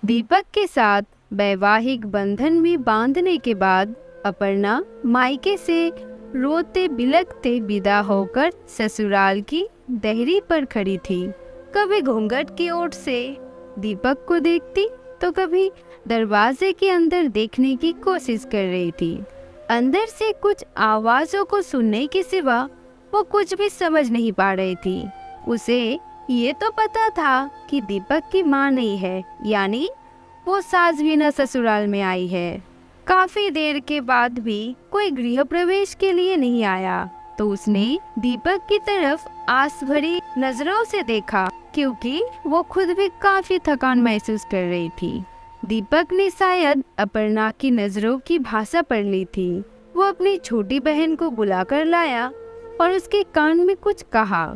दीपक के साथ वैवाहिक बंधन में बांधने के बाद अपर्णा मायके से रोते बिलखते विदा होकर ससुराल की देहरी पर खड़ी थी। कभी घूंघट की ओर से दीपक को देखती तो कभी दरवाजे के अंदर देखने की कोशिश कर रही थी। अंदर से कुछ आवाजों को सुनने के सिवा वो कुछ भी समझ नहीं पा रही थी। उसे ये तो पता था कि दीपक की माँ नहीं है, यानी वो सास बिना ससुराल में आई है। काफी देर के बाद भी कोई गृह प्रवेश के लिए नहीं आया तो उसने दीपक की तरफ आस भरी नजरों से देखा, क्योंकि वो खुद भी काफी थकान महसूस कर रही थी। दीपक ने शायद अपर्णा की नजरों की भाषा पढ़ ली थी। वो अपनी छोटी बहन को बुलाकर लाया और उसके कान में कुछ कहा।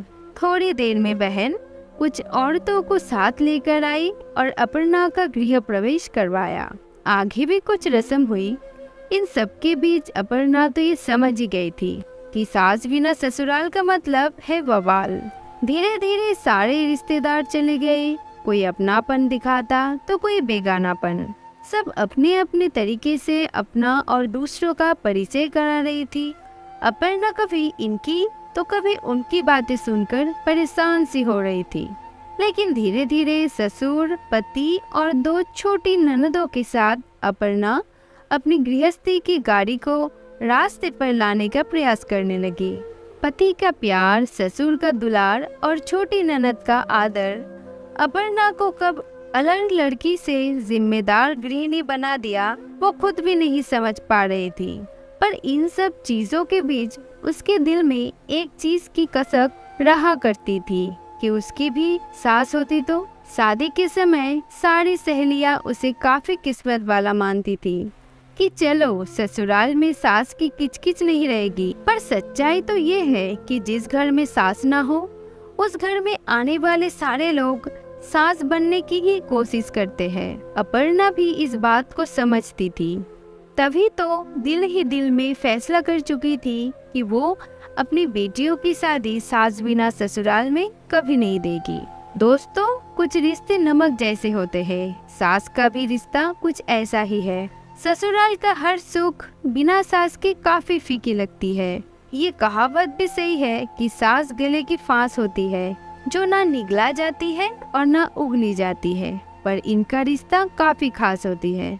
थोड़ी देर में बहन कुछ औरतों को साथ लेकर आई और अपर्णा का गृह प्रवेश करवाया। आगे भी कुछ रस्म हुई। इन सब के बीच अपर्णा तो ये समझ ही गई थी कि सास बिना ससुराल का मतलब है बवाल। धीरे धीरे सारे रिश्तेदार चले गए। कोई अपनापन दिखाता तो कोई बेगानापन। सब अपने अपने तरीके से अपना और दूसरों का परिचय करा रही थी। अपर्णा कभी इनकी तो कभी उनकी बातें सुनकर परेशान सी हो रही थी। लेकिन धीरे धीरे ससुर, पति और 2 छोटी ननदों के साथ अपर्णा अपनी गृहस्थी की गाड़ी को रास्ते पर लाने का प्रयास करने लगी। पति का प्यार, ससुर का दुलार और छोटी ननद का आदर अपर्णा को कब अलग लड़की से जिम्मेदार गृहिणी बना दिया, वो खुद भी नहीं समझ पा रही थी। पर इन सब चीजों के बीच उसके दिल में एक चीज की कसक रहा करती थी कि उसकी भी सास होती तो। शादी के समय सारी सहेलियां उसे काफी किस्मत वाला मानती थी कि चलो ससुराल में सास की किचकिच नहीं रहेगी। पर सच्चाई तो ये है कि जिस घर में सास ना हो उस घर में आने वाले सारे लोग सास बनने की ही कोशिश करते हैं। अपर्णा भी इस बात को समझती थी। तभी तो दिल ही दिल में फैसला कर चुकी थी कि वो अपनी बेटियों की शादी सास बिना ससुराल में कभी नहीं देगी। दोस्तों, कुछ रिश्ते नमक जैसे होते हैं। सास का भी रिश्ता कुछ ऐसा ही है। ससुराल का हर सुख बिना सास के काफी फीकी लगती है। ये कहावत भी सही है कि सास गले की फांस होती है, जो ना निगला जाती है और ना उगली जाती है, पर इनका रिश्ता काफी खास होती है।